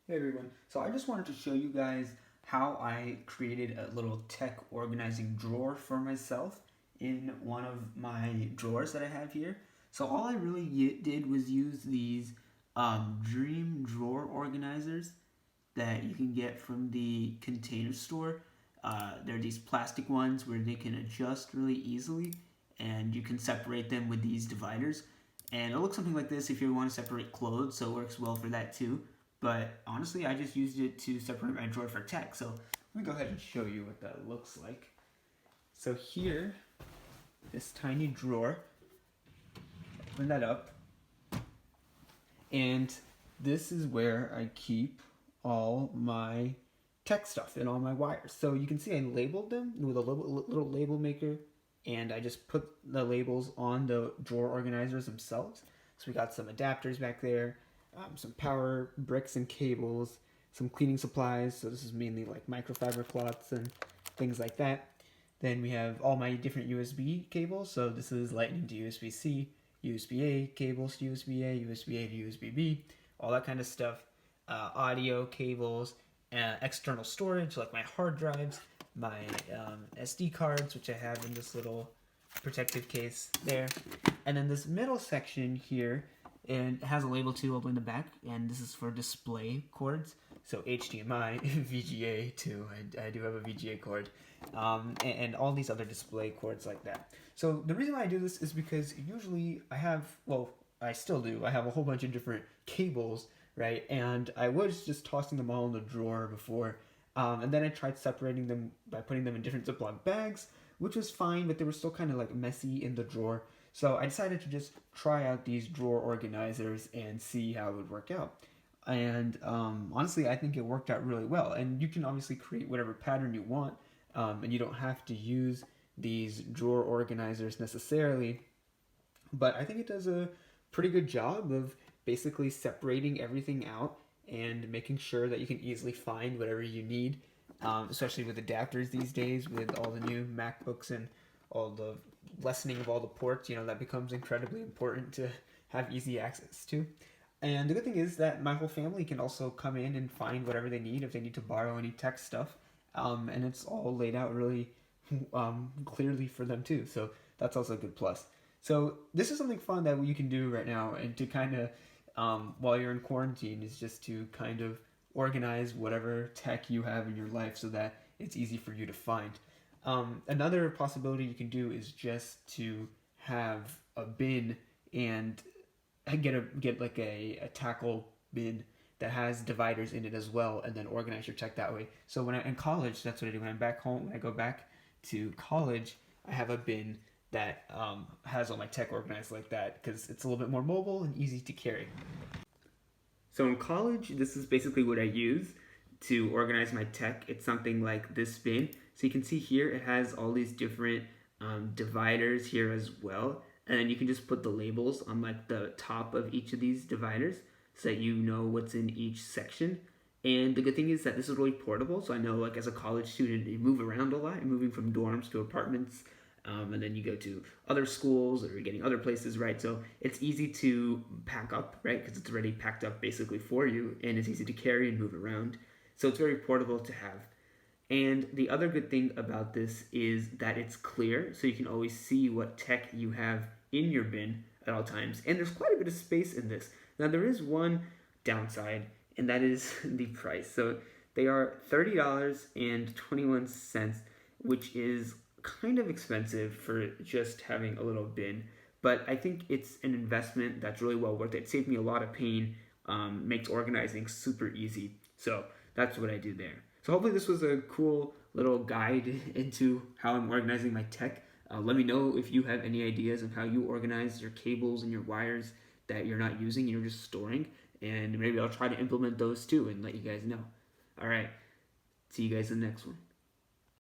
Hey everyone, so I just wanted to show you guys how I created a little tech organizing drawer for myself in one of my drawers that I have here. So all I really did was use these dream drawer organizers that you can get from the Container Store. They're these plastic ones where they can adjust really easily, and you can separate them with these dividers. And it looks something like this if you want to separate clothes, so it works well for that too. But honestly, I just used it to separate my drawer for tech. So let me go ahead and show you what that looks like. So here, this tiny drawer, open that up, and this is where I keep all my tech stuff and all my wires. So you can see I labeled them with a little label maker, and I just put the labels on the drawer organizers themselves. So we got some adapters back there, some power bricks and cables, some cleaning supplies. So this is mainly like microfiber cloths and things like that. Then we have all my different USB cables. So this is Lightning to USB-C, USB-A cables to USB-A, USB-A to USB-B, all that kind of stuff. Audio cables, external storage like my hard drives, my SD cards, which I have in this little protective case there. And then this middle section here, and it has a label too over in the back, and this is for display cords. So HDMI, VGA too. I do have a VGA cord, and all these other display cords like that. So the reason why I do this is because usually I have, well, I still do. I have a whole bunch of different cables, right? And I was just tossing them all in the drawer before, and then I tried separating them by putting them in different Ziploc bags, which was fine, but they were still kind of like messy in the drawer. So I decided to just try out these drawer organizers and see how it would work out. And honestly, I think it worked out really well. And you can obviously create whatever pattern you want, and you don't have to use these drawer organizers necessarily. But I think it does a pretty good job of basically separating everything out and making sure that you can easily find whatever you need, especially with adapters these days with all the new MacBooks and all the lessening of all the ports. That becomes incredibly important to have easy access to. And the good thing is that my whole family can also come in and find whatever they need if they need to borrow any tech stuff. And it's all laid out really clearly for them too. So that's also a good plus. So this is something fun that you can do right now, and to kind of while you're in quarantine, is just to kind of organize whatever tech you have in your life so that it's easy for you to find. Another possibility you can do is just to have a bin and get like a tackle bin that has dividers in it as well, and then organize your tech that way. So when I'm in college, that's what I do. When I'm back home, when I go back to college, I have a bin that has all my tech organized like that because it's a little bit more mobile and easy to carry. So in college, this is basically what I use to organize my tech. It's something like this bin. So you can see here it has all these different dividers here as well. And then you can just put the labels on like the top of each of these dividers so that you know what's in each section. And the good thing is that this is really portable. So I know like as a college student, you move around a lot. You're moving from dorms to apartments. And then you go to other schools or you're getting other places, right? So it's easy to pack up, right? Because it's already packed up basically for you, and it's easy to carry and move around. So it's very portable to have. And the other good thing about this is that it's clear, so you can always see what tech you have in your bin at all times. And there's quite a bit of space in this. Now there is one downside, and that is the price. So they are $30.21, which is kind of expensive for just having a little bin, but I think it's an investment that's really well worth it. It saved me a lot of pain, makes organizing super easy. So that's what I do there. So hopefully this was a cool little guide into how I'm organizing my tech. Let me know if you have any ideas of how you organize your cables and your wires that you're not using, you're just storing, and maybe I'll try to implement those too and let you guys know. All right, see you guys in the next one.